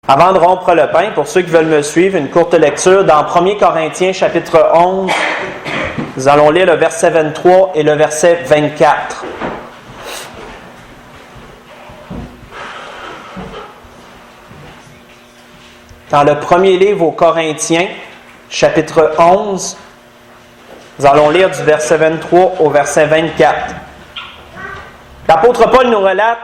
Avant de rompre le pain, pour ceux qui veulent me suivre, une courte lecture dans 1 Corinthiens chapitre 11. Nous allons lire le verset 23 et le verset 24. Dans le premier livre aux Corinthiens, chapitre 11, nous allons lire du verset 23 au verset 24. L'apôtre Paul nous relate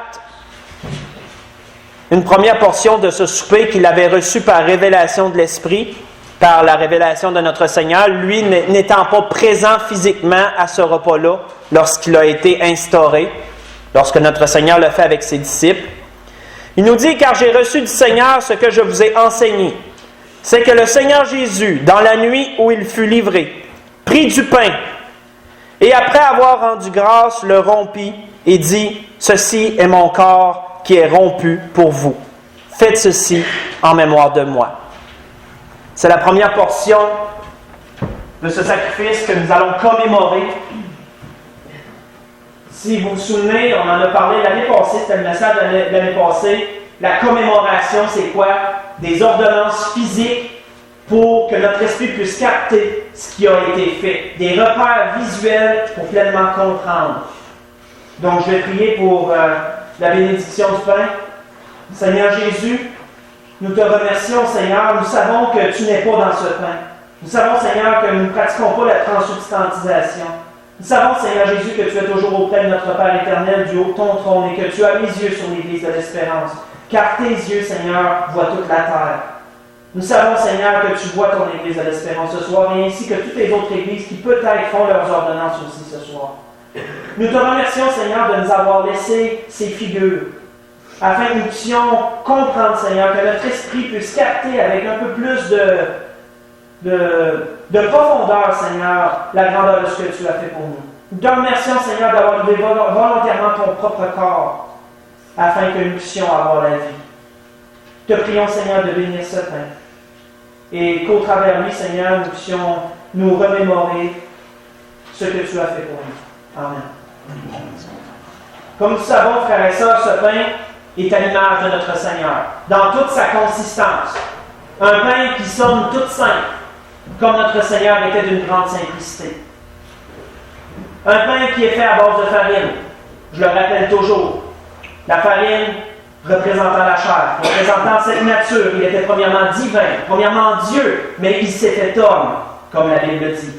une première portion de ce souper qu'il avait reçu par révélation de l'Esprit, par la révélation de notre Seigneur, lui n'étant pas présent physiquement à ce repas-là lorsqu'il a été instauré, lorsque notre Seigneur l'a fait avec ses disciples. Il nous dit « Car j'ai reçu du Seigneur ce que je vous ai enseigné. C'est que le Seigneur Jésus, dans la nuit où il fut livré, prit du pain, et après avoir rendu grâce, le rompit et dit « Ceci est mon corps qui est rompu pour vous. Faites ceci en mémoire de moi. » C'est la première portion de ce sacrifice que nous allons commémorer. Si vous vous souvenez, on en a parlé l'année passée, c'était le message de l'année passée. La commémoration, c'est quoi? Des ordonnances physiques pour que notre esprit puisse capter ce qui a été fait. Des repères visuels pour pleinement comprendre. Donc, je vais prier pour la bénédiction du pain. Seigneur Jésus, nous te remercions, Seigneur. Nous savons que tu n'es pas dans ce pain. Nous savons, Seigneur, que nous ne pratiquons pas la transsubstantisation. Nous savons, Seigneur Jésus, que tu es toujours auprès de notre Père éternel, du haut de ton trône, et que tu as les yeux sur l'Église de l'Espérance. Car tes yeux, Seigneur, voient toute la terre. Nous savons, Seigneur, que tu vois ton Église de l'Espérance ce soir, et ainsi que toutes les autres églises qui peut-être font leurs ordonnances aussi ce soir. Nous te remercions, Seigneur, de nous avoir laissé ces figures, afin que nous puissions comprendre, Seigneur, que notre esprit puisse capter avec un peu plus de profondeur, Seigneur, la grandeur de ce que tu as fait pour nous. Nous te remercions, Seigneur, d'avoir livré volontairement ton propre corps, afin que nous puissions avoir la vie. Te prions, Seigneur, de bénir ce pain, et qu'au travers lui, Seigneur, nous puissions nous remémorer ce que tu as fait pour nous. Amen. Comme nous savons, frères et sœurs, ce pain est à l'image de notre Seigneur, dans toute sa consistance. Un pain qui somme toute simple, comme notre Seigneur était d'une grande simplicité. Un pain qui est fait à base de farine. Je le rappelle toujours. La farine représentant la chair, représentant cette nature. Il était premièrement divin, premièrement Dieu, mais il s'est fait homme, comme la Bible dit.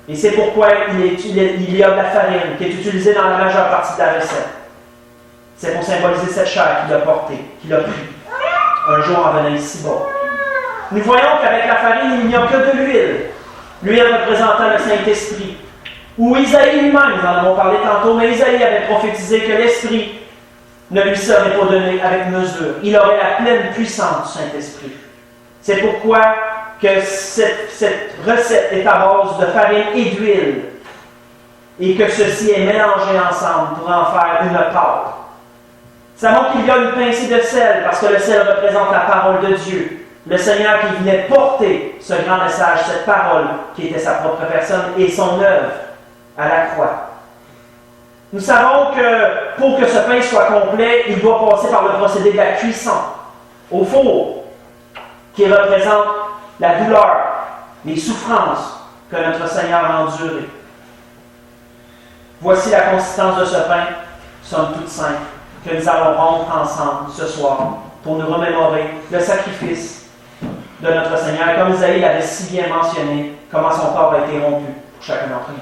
Et c'est pourquoi il y a de la farine qui est utilisée dans la majeure partie de la recette. C'est pour symboliser cette chair qu'il a portée, qu'il a pris un jour en venant ici-bas. Nous voyons qu'avec la farine, il n'y a que de l'huile. L'huile représentant le Saint-Esprit. Ou Isaïe lui-même, nous en avons parlé tantôt, mais Isaïe avait prophétisé que l'Esprit ne lui serait pas donné avec mesure. Il aurait la pleine puissance du Saint-Esprit. C'est pourquoi que cette recette est à base de farine et d'huile, et que ceci est mélangé ensemble pour en faire une pâte. Nous savons qu'il y a une pincée de sel, parce que le sel représente la parole de Dieu. Le Seigneur qui venait porter ce grand message, cette parole qui était sa propre personne et son œuvre à la croix. Nous savons que pour que ce pain soit complet, il doit passer par le procédé de la cuisson au four, qui représente la douleur, les souffrances que notre Seigneur a endurées. Voici la consistance de ce pain, somme toute simple, que nous allons rompre ensemble ce soir pour nous remémorer le sacrifice de notre Seigneur. Comme Isaïe l'avait si bien mentionné, comment son corps a été rompu pour chacun d'entre nous.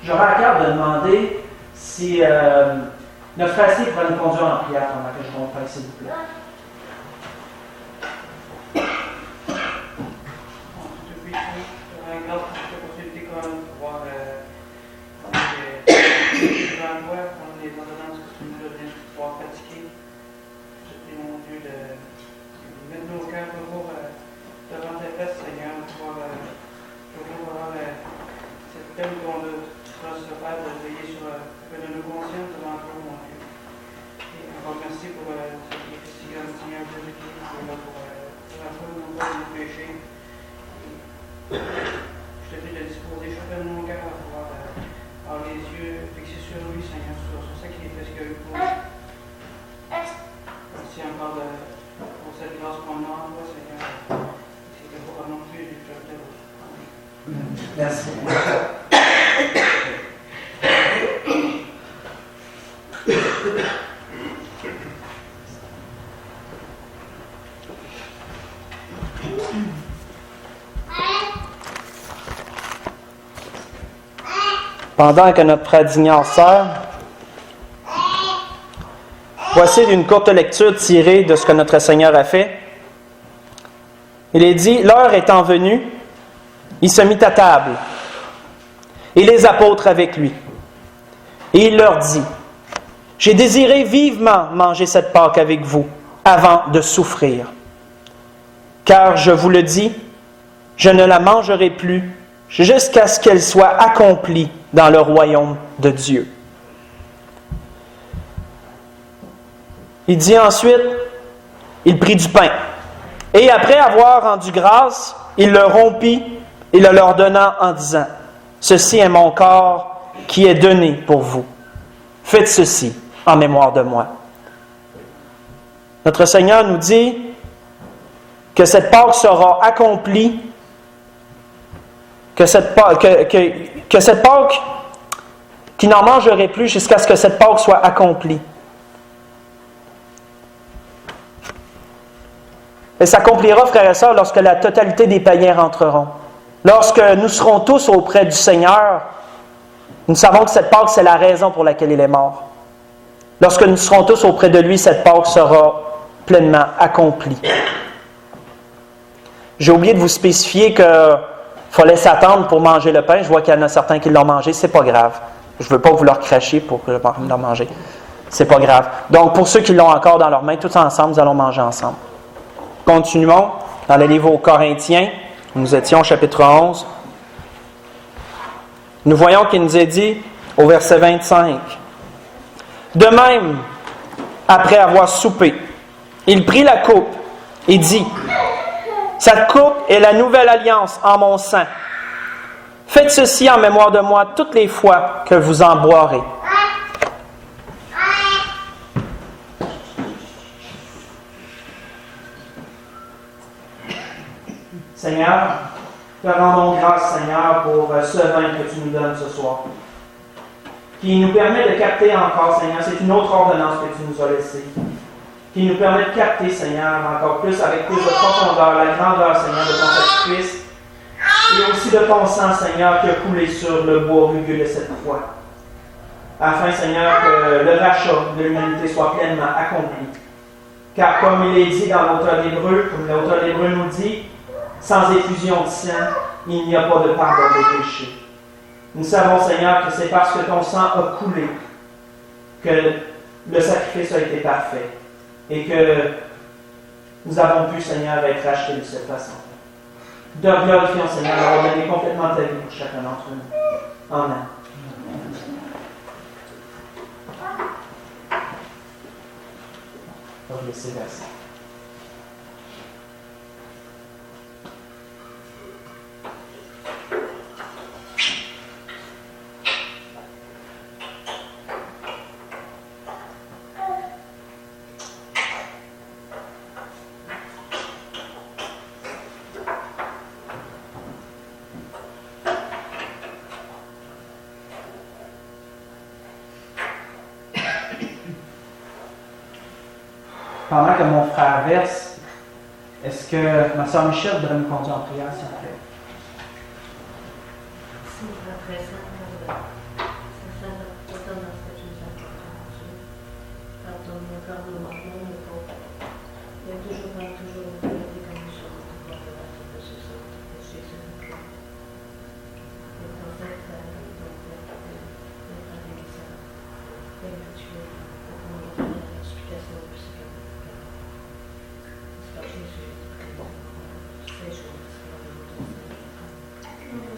J'aurais à cœur de demander si notre frère Steve pourrait nous conduire en prière pendant que je comprends, s'il vous plaît. Merci pour ce sacrifice si grand encore pour cette grâce qu'on demande, Seigneur. C'est que vous non plus du peuple de vous. Merci. Pendant que notre frère d'ignore sort, voici une courte lecture tirée de ce que notre Seigneur a fait. Il est dit, l'heure étant venue, il se mit à table, et les apôtres avec lui. Et il leur dit, j'ai désiré vivement manger cette Pâque avec vous, avant de souffrir. Car je vous le dis, je ne la mangerai plus jusqu'à ce qu'elle soit accomplie dans le royaume de Dieu. Il dit ensuite, il prit du pain, et après avoir rendu grâce, il le rompit et le leur donna en disant, ceci est mon corps qui est donné pour vous. Faites ceci en mémoire de moi. Notre Seigneur nous dit que cette Pâque sera accomplie, que cette Pâque, qu'il n'en mangerait plus jusqu'à ce que cette Pâque soit accomplie. Elle s'accomplira, frères et sœurs, lorsque la totalité des païens rentreront. Lorsque nous serons tous auprès du Seigneur, nous savons que cette Pâque, c'est la raison pour laquelle il est mort. Lorsque nous serons tous auprès de lui, cette Pâque sera pleinement accomplie. J'ai oublié de vous spécifier qu'il fallait s'attendre pour manger le pain. Je vois qu'il y en a certains qui l'ont mangé. C'est pas grave. Je ne veux pas vous leur cracher pour le manger. C'est pas grave. Donc, pour ceux qui l'ont encore dans leurs mains, tous ensemble, nous allons manger ensemble. Continuons dans le livre aux Corinthiens. Nous étions au chapitre 11. Nous voyons qu'il nous est dit au verset 25. De même, après avoir soupé, il prit la coupe et dit, cette coupe est la nouvelle alliance en mon sang. Faites ceci en mémoire de moi toutes les fois que vous en boirez. Seigneur, te rendons grâce, Seigneur, pour ce vin que tu nous donnes ce soir, qui nous permet de capter encore, Seigneur, c'est une autre ordonnance que tu nous as laissée, qui nous permet de capter, Seigneur, encore plus avec plus de profondeur, la grandeur, Seigneur, de ton sacrifice, et aussi de ton sang, Seigneur, qui a coulé sur le bois rugueux de cette croix, afin, Seigneur, que le rachat de l'humanité soit pleinement accompli. Car comme il est dit dans l'auteur d'Hébreux, comme l'auteur d'Hébreux nous dit, sans effusion de sang, il n'y a pas de pardon des péchés. Nous savons, Seigneur, que c'est parce que ton sang a coulé que le sacrifice a été parfait et que nous avons pu, Seigneur, être rachetés de cette façon. Te glorifions, Seigneur, d'avoir donné complètement ta vie pour chacun d'entre nous. Amen. On va laisser verser. Pendant que mon frère verse, est-ce que ma soeur Michel voudrait nous conduire en prière, s'il vous plaît? Après ça, c'est ça, dans ce que tu nous as apporté. Pardonne mon cœur de manquement, mais pour. Il y a toujours des conditions de pouvoir de ce sort, de Jésus. Et ton fait, ton père, et ta bénédiction, et que tu es pour qu'on ait une explication de ce que c'est Jésus, c'est Jésus, c'est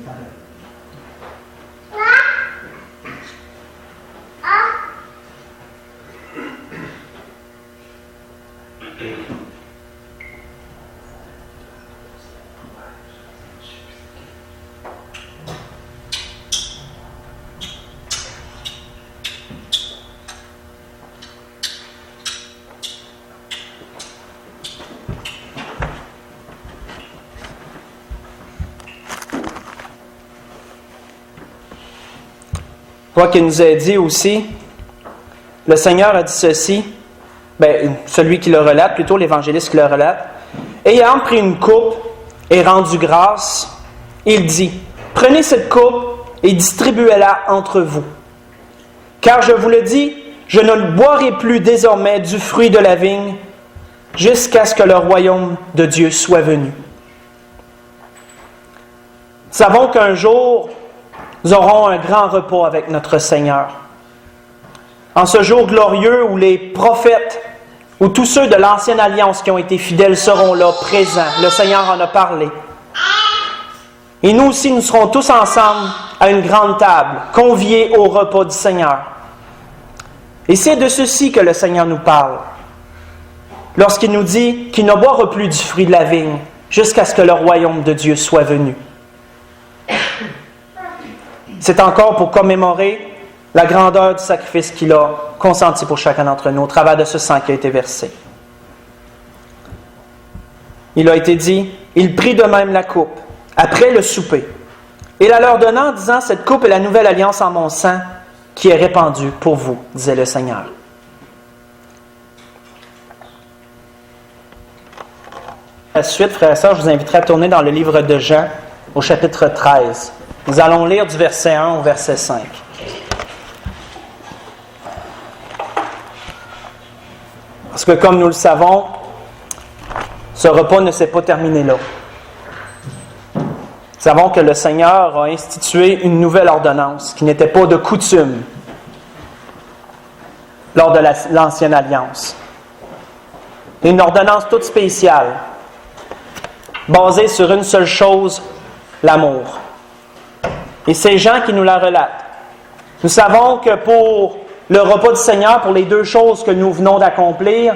Amen. vois qu'il nous a dit aussi, le Seigneur a dit ceci, celui qui le relate, plutôt l'évangéliste qui le relate, ayant pris une coupe et rendu grâce, il dit, prenez cette coupe et distribuez-la entre vous. Car je vous le dis, je ne boirai plus désormais du fruit de la vigne jusqu'à ce que le royaume de Dieu soit venu. Nous savons qu'un jour, nous aurons un grand repos avec notre Seigneur. En ce jour glorieux où les prophètes, où tous ceux de l'ancienne alliance qui ont été fidèles seront là, présents. Le Seigneur en a parlé. Et nous aussi, nous serons tous ensemble à une grande table, conviés au repas du Seigneur. Et c'est de ceci que le Seigneur nous parle, lorsqu'il nous dit qu'il ne boira plus du fruit de la vigne jusqu'à ce que le royaume de Dieu soit venu. C'est encore pour commémorer la grandeur du sacrifice qu'il a consenti pour chacun d'entre nous au travers de ce sang qui a été versé. Il a été dit, il prit de même la coupe après le souper et la leur donnant en disant, cette coupe est la nouvelle alliance en mon sang qui est répandue pour vous, disait le Seigneur. À la suite, frères et sœurs, je vous inviterai à tourner dans le livre de Jean au chapitre 13. Nous allons lire du verset 1 au verset 5. Parce que comme nous le savons, ce repas ne s'est pas terminé là. Nous savons que le Seigneur a institué une nouvelle ordonnance qui n'était pas de coutume lors de l'ancienne alliance. Une ordonnance toute spéciale, basée sur une seule chose, l'amour. Et c'est Jean qui nous la relate. Nous savons que pour le repas du Seigneur, pour les deux choses que nous venons d'accomplir,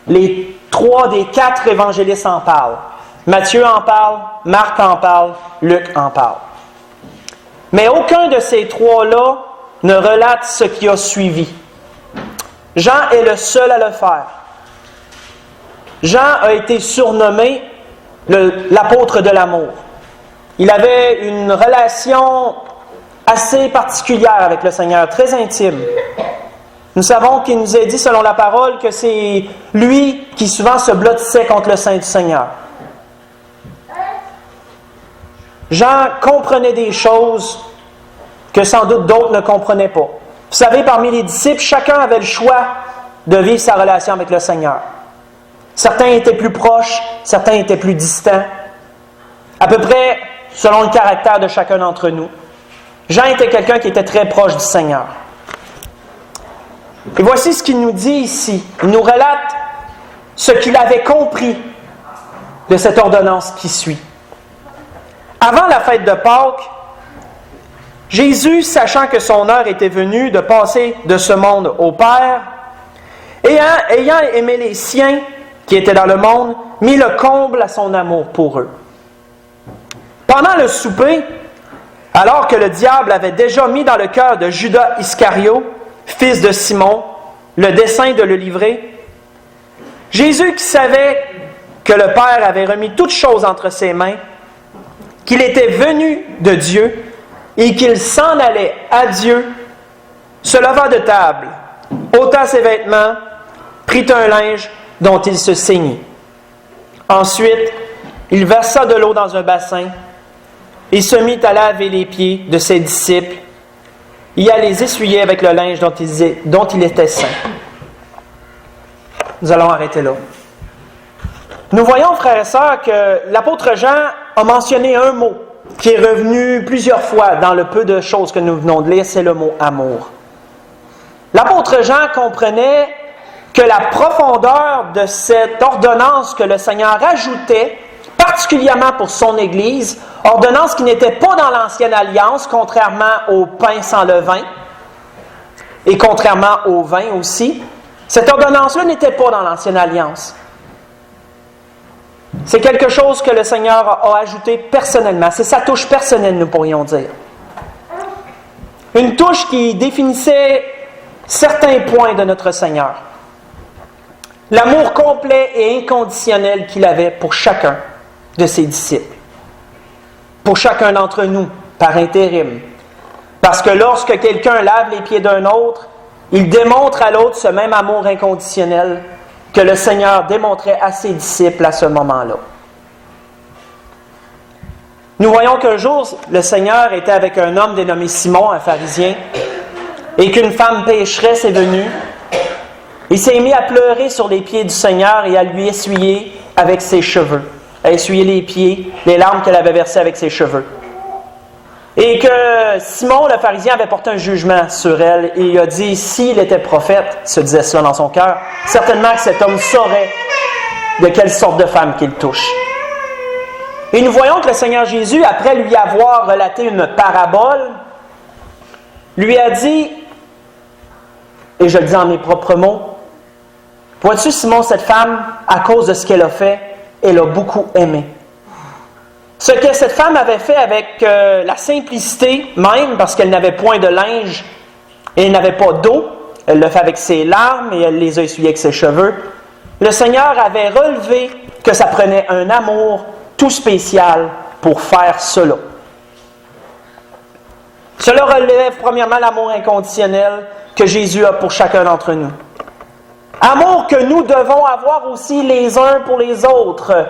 les 3 des 4 évangélistes en parlent. Matthieu en parle, Marc en parle, Luc en parle. Mais aucun de ces 3-là ne relate ce qui a suivi. Jean est le seul à le faire. Jean a été surnommé l'apôtre de l'amour. Il avait une relation assez particulière avec le Seigneur, très intime. Nous savons qu'il nous a dit, selon la parole, que c'est lui qui souvent se blottissait contre le sein du Seigneur. Jean comprenait des choses que sans doute d'autres ne comprenaient pas. Vous savez, parmi les disciples, chacun avait le choix de vivre sa relation avec le Seigneur. Certains étaient plus proches, certains étaient plus distants, à peu près selon le caractère de chacun d'entre nous. Jean était quelqu'un qui était très proche du Seigneur. Et voici ce qu'il nous dit ici. Il nous relate ce qu'il avait compris de cette ordonnance qui suit. Avant la fête de Pâques, Jésus, sachant que son heure était venue de passer de ce monde au Père, et ayant aimé les siens qui étaient dans le monde, mit le comble à son amour pour eux. Pendant le souper, alors que le diable avait déjà mis dans le cœur de Judas Iscario, fils de Simon, le dessein de le livrer, Jésus, qui savait que le Père avait remis toutes choses entre ses mains, qu'il était venu de Dieu et qu'il s'en allait à Dieu, se leva de table, ôta ses vêtements, prit un linge dont il se ceignit. Ensuite, il versa de l'eau dans un bassin et se mit à laver les pieds de ses disciples et à les essuyer avec le linge dont il était saint. Nous allons arrêter là. Nous voyons, frères et sœurs, que l'apôtre Jean a mentionné un mot qui est revenu plusieurs fois dans le peu de choses que nous venons de lire, c'est le mot « amour ». L'apôtre Jean comprenait que la profondeur de cette ordonnance que le Seigneur ajoutait, particulièrement pour son Église, ordonnance qui n'était pas dans l'Ancienne Alliance, contrairement au pain sans levain, et contrairement au vin aussi, cette ordonnance-là n'était pas dans l'Ancienne Alliance. C'est quelque chose que le Seigneur a ajouté personnellement. C'est sa touche personnelle, nous pourrions dire. Une touche qui définissait certains points de notre Seigneur. L'amour complet et inconditionnel qu'il avait pour chacun de ses disciples. Pour chacun d'entre nous, par intérim. Parce que lorsque quelqu'un lave les pieds d'un autre, il démontre à l'autre ce même amour inconditionnel que le Seigneur démontrait à ses disciples à ce moment-là. Nous voyons qu'un jour, le Seigneur était avec un homme dénommé Simon, un pharisien, et qu'une femme pécheresse est venue. Il s'est mis à pleurer sur les pieds du Seigneur et à lui essuyer avec ses cheveux, à essuyer les pieds, les larmes qu'elle avait versées avec ses cheveux. Et que Simon, le pharisien, avait porté un jugement sur elle et il a dit, s'il était prophète, se disait cela dans son cœur, certainement que cet homme saurait de quelle sorte de femme qu'il touche. Et nous voyons que le Seigneur Jésus, après lui avoir relaté une parabole, lui a dit, et je le dis en mes propres mots, vois-tu Simon, cette femme, à cause de ce qu'elle a fait, elle a beaucoup aimé. Ce que cette femme avait fait avec la simplicité même, parce qu'elle n'avait point de linge et elle n'avait pas d'eau, elle l'a fait avec ses larmes et elle les a essuyées avec ses cheveux. Le Seigneur avait relevé que ça prenait un amour tout spécial pour faire cela. Cela relève premièrement l'amour inconditionnel que Jésus a pour chacun d'entre nous. Amour que nous devons avoir aussi les uns pour les autres,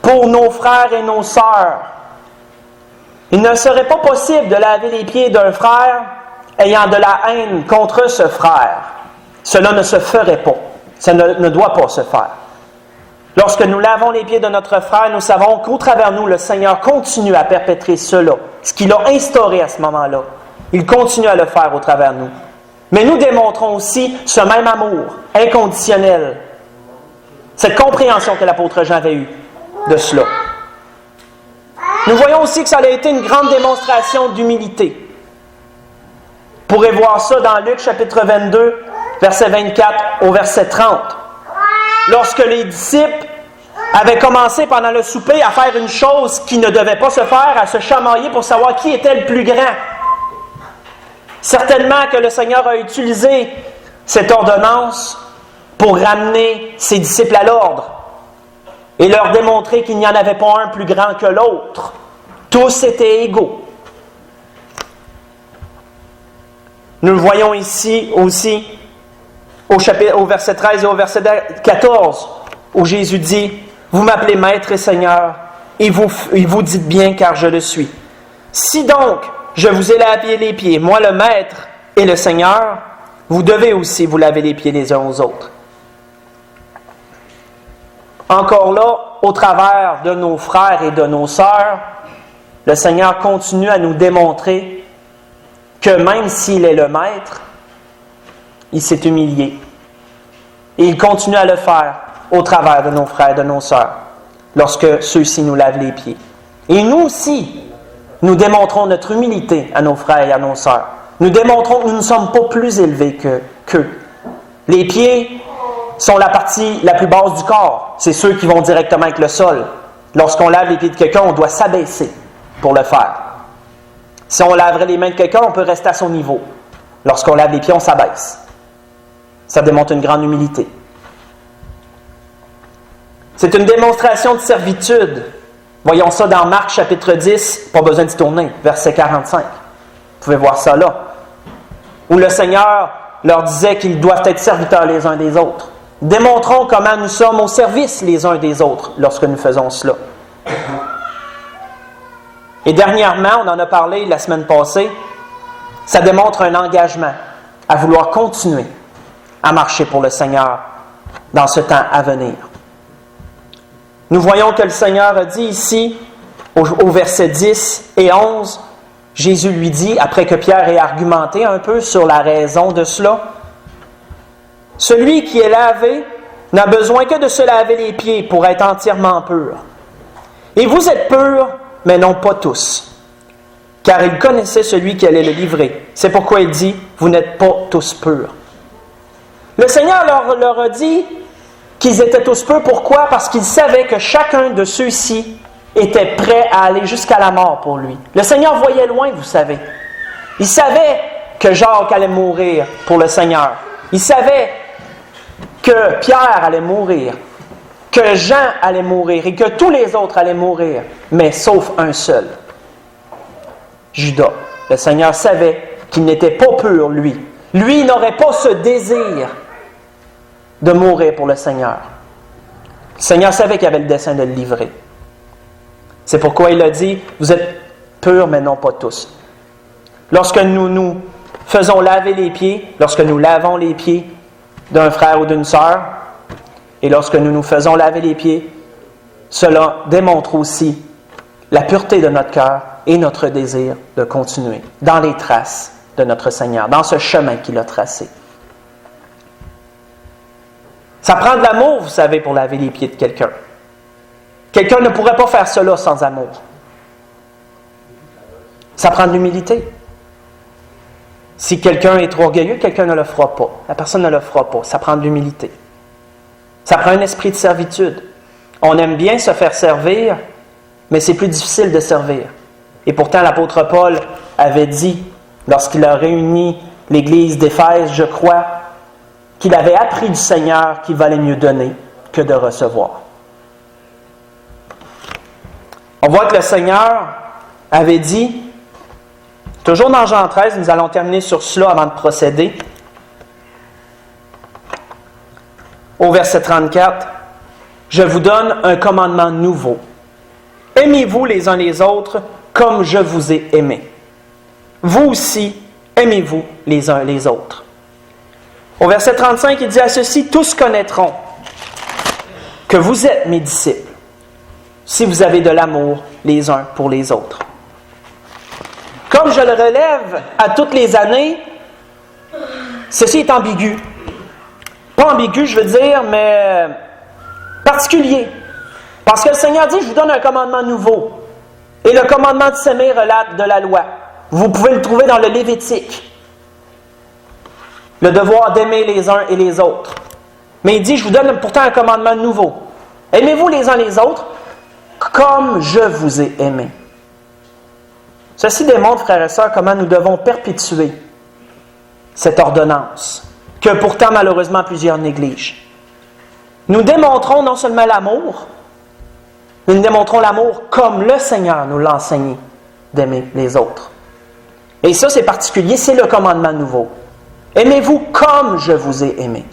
pour nos frères et nos sœurs. Il ne serait pas possible de laver les pieds d'un frère ayant de la haine contre ce frère. Cela ne se ferait pas. Ça ne doit pas se faire. Lorsque nous lavons les pieds de notre frère, nous savons qu'au travers nous, le Seigneur continue à perpétrer cela, ce qu'il a instauré à ce moment-là. Il continue à le faire au travers nous. Mais nous démontrons aussi ce même amour inconditionnel, cette compréhension que l'apôtre Jean avait eue de cela. Nous voyons aussi que ça a été une grande démonstration d'humilité. Vous pourrez voir ça dans Luc chapitre 22, verset 24 au verset 30. Lorsque les disciples avaient commencé pendant le souper à faire une chose qui ne devait pas se faire, à se chamailler pour savoir qui était le plus grand. Certainement que le Seigneur a utilisé cette ordonnance pour ramener ses disciples à l'ordre et leur démontrer qu'il n'y en avait pas un plus grand que l'autre. Tous étaient égaux. Nous le voyons ici aussi au verset 13 et au verset 14, où Jésus dit, « Vous m'appelez Maître et Seigneur, et vous dites bien car je le suis. Si donc je vous ai lavé les pieds, moi le Maître et le Seigneur, vous devez aussi vous laver les pieds les uns aux autres. » Encore là, au travers de nos frères et de nos sœurs, le Seigneur continue à nous démontrer que même s'il est le Maître, il s'est humilié. Et il continue à le faire au travers de nos frères et de nos sœurs, lorsque ceux-ci nous lavent les pieds. Et nous aussi, nous démontrons notre humilité à nos frères et à nos sœurs. Nous démontrons que nous ne sommes pas plus élevés qu'eux. Les pieds sont la partie la plus basse du corps. C'est ceux qui vont directement avec le sol. Lorsqu'on lave les pieds de quelqu'un, on doit s'abaisser pour le faire. Si on laverait les mains de quelqu'un, on peut rester à son niveau. Lorsqu'on lave les pieds, on s'abaisse. Ça démontre une grande humilité. C'est une démonstration de servitude. Voyons ça dans Marc chapitre 10, pas besoin d'y tourner, verset 45. Vous pouvez voir ça là. Où le Seigneur leur disait qu'ils doivent être serviteurs les uns des autres. Démontrons comment nous sommes au service les uns des autres lorsque nous faisons cela. Et dernièrement, on en a parlé la semaine passée, ça démontre un engagement à vouloir continuer à marcher pour le Seigneur dans ce temps à venir. Nous voyons que le Seigneur a dit ici, au verset 10 et 11, Jésus lui dit, après que Pierre ait argumenté un peu sur la raison de cela, « Celui qui est lavé n'a besoin que de se laver les pieds pour être entièrement pur. Et vous êtes purs, mais non pas tous. » Car il connaissait celui qui allait le livrer. C'est pourquoi il dit, « Vous n'êtes pas tous purs. » Le Seigneur leur a dit qu'ils étaient tous purs. Pourquoi? Parce qu'il savait que chacun de ceux-ci était prêt à aller jusqu'à la mort pour lui. Le Seigneur voyait loin, vous savez. Il savait que Jacques allait mourir pour le Seigneur. Il savait que Pierre allait mourir, que Jean allait mourir et que tous les autres allaient mourir, mais sauf un seul, Judas. Le Seigneur savait qu'il n'était pas pur, lui. Lui n'aurait pas ce désir de mourir pour le Seigneur. Le Seigneur savait qu'il avait le dessein de le livrer. C'est pourquoi il a dit, vous êtes purs, mais non pas tous. Lorsque nous faisons laver les pieds, lorsque nous lavons les pieds d'un frère ou d'une sœur, et lorsque nous nous faisons laver les pieds, cela démontre aussi la pureté de notre cœur et notre désir de continuer dans les traces de notre Seigneur, dans ce chemin qu'il a tracé. Ça prend de l'amour, vous savez, pour laver les pieds de quelqu'un. Quelqu'un ne pourrait pas faire cela sans amour. Ça prend de l'humilité. Si quelqu'un est trop orgueilleux, quelqu'un ne le fera pas. La personne ne le fera pas. Ça prend de l'humilité. Ça prend un esprit de servitude. On aime bien se faire servir, mais c'est plus difficile de servir. Et pourtant, l'apôtre Paul avait dit, lorsqu'il a réuni l'église d'Éphèse, je crois, qu'il avait appris du Seigneur qu'il valait mieux donner que de recevoir. On voit que le Seigneur avait dit, toujours dans Jean 13, nous allons terminer sur cela avant de procéder, au verset 34, « Je vous donne un commandement nouveau. Aimez-vous les uns les autres comme je vous ai aimés. Vous aussi, aimez-vous les uns les autres. » Au verset 35, il dit, « À ceci, tous connaîtront que vous êtes mes disciples, si vous avez de l'amour les uns pour les autres. » Comme je le relève à toutes les années, ceci est ambigu. Pas ambigu, je veux dire, mais particulier. Parce que le Seigneur dit, je vous donne un commandement nouveau. Et le commandement de s'aimer relate de la loi. Vous pouvez le trouver dans le Lévitique. Le devoir d'aimer les uns et les autres. Mais il dit, je vous donne pourtant un commandement nouveau. Aimez-vous les uns les autres comme je vous ai aimé. Ceci démontre, frères et sœurs, comment nous devons perpétuer cette ordonnance, que pourtant, malheureusement, plusieurs négligent. Nous démontrons non seulement l'amour, mais nous démontrons l'amour comme le Seigneur nous l'a enseigné, d'aimer les autres. Et ça, c'est particulier, c'est le commandement nouveau. Aimez-vous comme je vous ai aimé.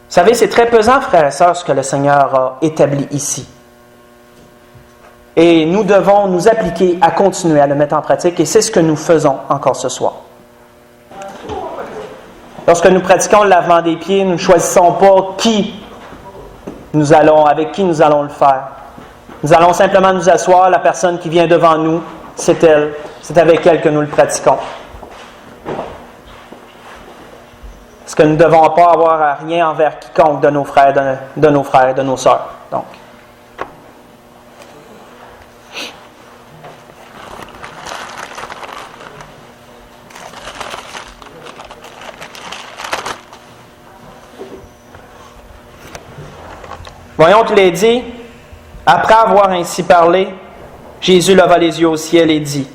Vous savez, c'est très pesant, frères et sœurs, ce que le Seigneur a établi ici. Et nous devons nous appliquer à continuer à le mettre en pratique, et c'est ce que nous faisons encore ce soir. Lorsque nous pratiquons le lavement des pieds, nous ne choisissons pas avec qui nous allons le faire. Nous allons simplement nous asseoir, la personne qui vient devant nous, c'est elle. C'est avec elle que nous le pratiquons. Parce que nous ne devons pas avoir rien envers quiconque de nos frères, de nos frères et de nos sœurs. Donc. Voyons qu'il est dit, après avoir ainsi parlé, Jésus leva les yeux au ciel et dit,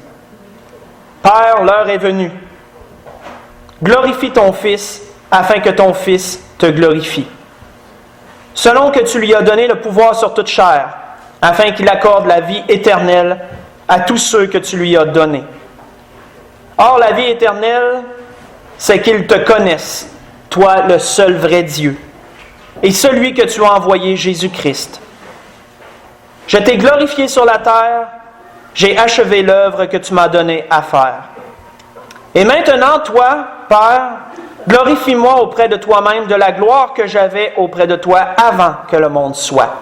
« Père, l'heure est venue. Glorifie ton Fils, afin que ton Fils te glorifie. Selon que tu lui as donné le pouvoir sur toute chair, afin qu'il accorde la vie éternelle à tous ceux que tu lui as donnés. Or, la vie éternelle, c'est qu'ils te connaissent, toi le seul vrai Dieu, et celui que tu as envoyé, Jésus-Christ. Je t'ai glorifié sur la terre, j'ai achevé l'œuvre que tu m'as donnée à faire. Et maintenant, toi, Père, glorifie-moi auprès de toi-même de la gloire que j'avais auprès de toi avant que le monde soit.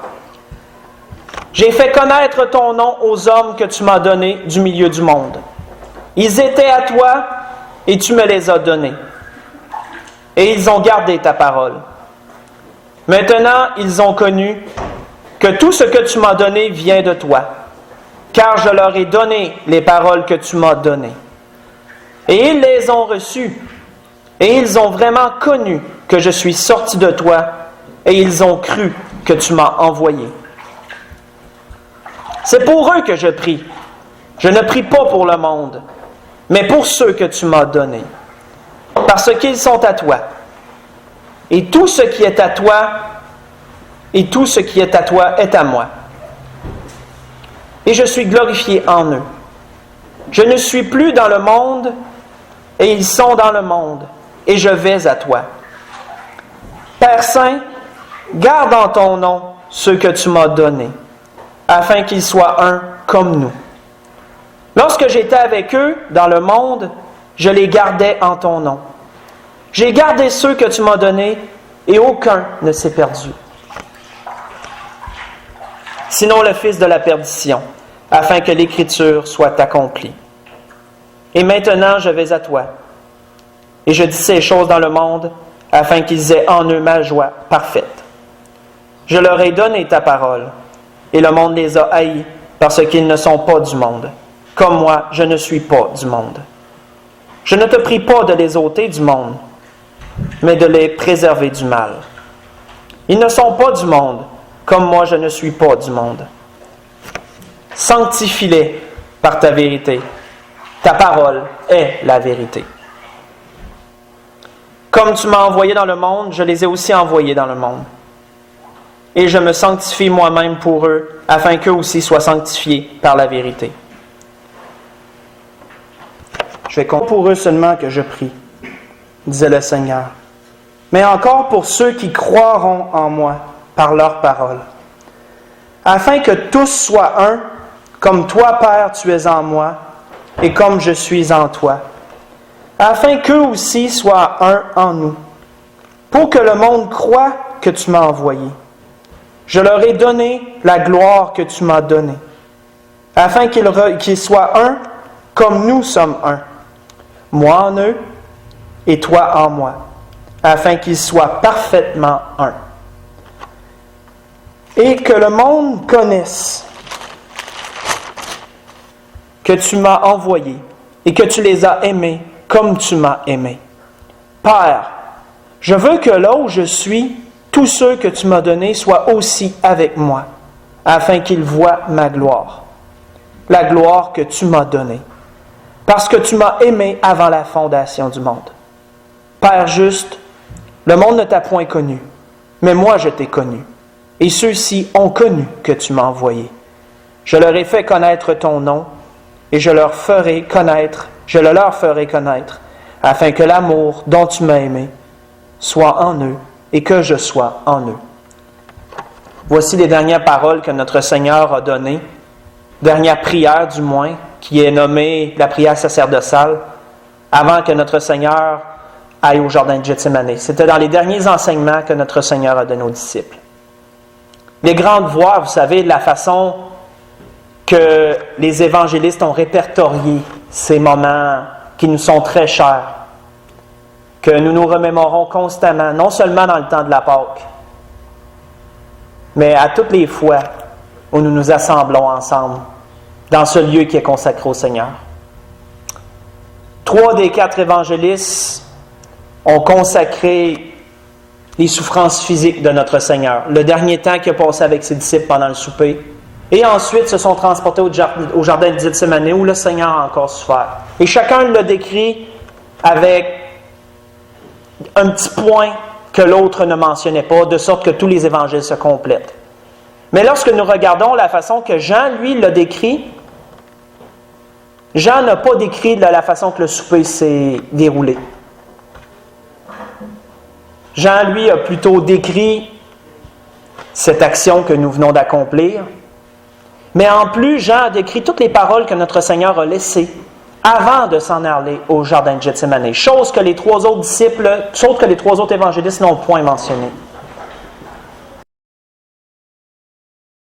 J'ai fait connaître ton nom aux hommes que tu m'as donnés du milieu du monde. Ils étaient à toi et tu me les as donnés. Et ils ont gardé ta parole. Maintenant, ils ont connu que tout ce que tu m'as donné vient de toi, car je leur ai donné les paroles que tu m'as données. Et ils les ont reçues, et ils ont vraiment connu que je suis sorti de toi, et ils ont cru que tu m'as envoyé. C'est pour eux que je prie. Je ne prie pas pour le monde, mais pour ceux que tu m'as donnés, parce qu'ils sont à toi. Et tout ce qui est à toi, est à moi. Et je suis glorifié en eux. Je ne suis plus dans le monde, et ils sont dans le monde, et je vais à toi. Père Saint, garde en ton nom ceux que tu m'as donnés, afin qu'ils soient un comme nous. Lorsque j'étais avec eux dans le monde, je les gardais en ton nom. J'ai gardé ceux que tu m'as donnés, et aucun ne s'est perdu. Sinon le fils de la perdition, afin que l'Écriture soit accomplie. Et maintenant je vais à toi, et je dis ces choses dans le monde, afin qu'ils aient en eux ma joie parfaite. Je leur ai donné ta parole, et le monde les a haïs, parce qu'ils ne sont pas du monde, comme moi je ne suis pas du monde. Je ne te prie pas de les ôter du monde, mais de les préserver du mal. Ils ne sont pas du monde, comme moi je ne suis pas du monde. Sanctifie-les par ta vérité. Ta parole est la vérité. Comme tu m'as envoyé dans le monde, je les ai aussi envoyés dans le monde. Et je me sanctifie moi-même pour eux, afin qu'eux aussi soient sanctifiés par la vérité. Je vais compter pour eux seulement que je prie, disait le Seigneur, mais encore pour ceux qui croiront en moi par leur parole, afin que tous soient un, comme toi, Père, tu es en moi, et comme je suis en toi, afin qu'eux aussi soient un en nous, pour que le monde croie que tu m'as envoyé. Je leur ai donné la gloire que tu m'as donnée, afin qu'ils soient un, comme nous sommes un, moi en eux et toi en moi, afin qu'ils soient parfaitement un. Et que le monde connaisse que tu m'as envoyé et que tu les as aimés comme tu m'as aimé. Père, je veux que là où je suis, tous ceux que tu m'as donnés soient aussi avec moi, afin qu'ils voient ma gloire, la gloire que tu m'as donnée, parce que tu m'as aimé avant la fondation du monde. Père juste, le monde ne t'a point connu, mais moi je t'ai connu, et ceux-ci ont connu que tu m'as envoyé. Je leur ai fait connaître ton nom, et je le leur ferai connaître, afin que l'amour dont tu m'as aimé soit en eux, et que je sois en eux. Voici les dernières paroles que notre Seigneur a données, dernière prière du moins, qui est nommée la prière sacerdotale, avant que notre Seigneur aille au jardin de Gethsémani. C'était dans les derniers enseignements que notre Seigneur a donné aux disciples. Les grandes voix, vous savez, de la façon que les évangélistes ont répertorié ces moments qui nous sont très chers, que nous nous remémorons constamment, non seulement dans le temps de la Pâque, mais à toutes les fois où nous nous assemblons ensemble dans ce lieu qui est consacré au Seigneur. 3 des 4 évangélistes ont consacré les souffrances physiques de notre Seigneur, le dernier temps qu'il a passé avec ses disciples pendant le souper, et ensuite se sont transportés au jardin de Gethsémani où le Seigneur a encore souffert. Et chacun l'a décrit avec un petit point que l'autre ne mentionnait pas, de sorte que tous les évangiles se complètent. Mais lorsque nous regardons la façon que Jean, lui, l'a décrit, Jean n'a pas décrit de la façon que le souper s'est déroulé. Jean, lui, a plutôt décrit cette action que nous venons d'accomplir. Mais en plus, Jean a décrit toutes les paroles que notre Seigneur a laissées avant de s'en aller au jardin de Gethsémani, chose que les 3 autres disciples, chose que les 3 autres évangélistes n'ont point mentionnée.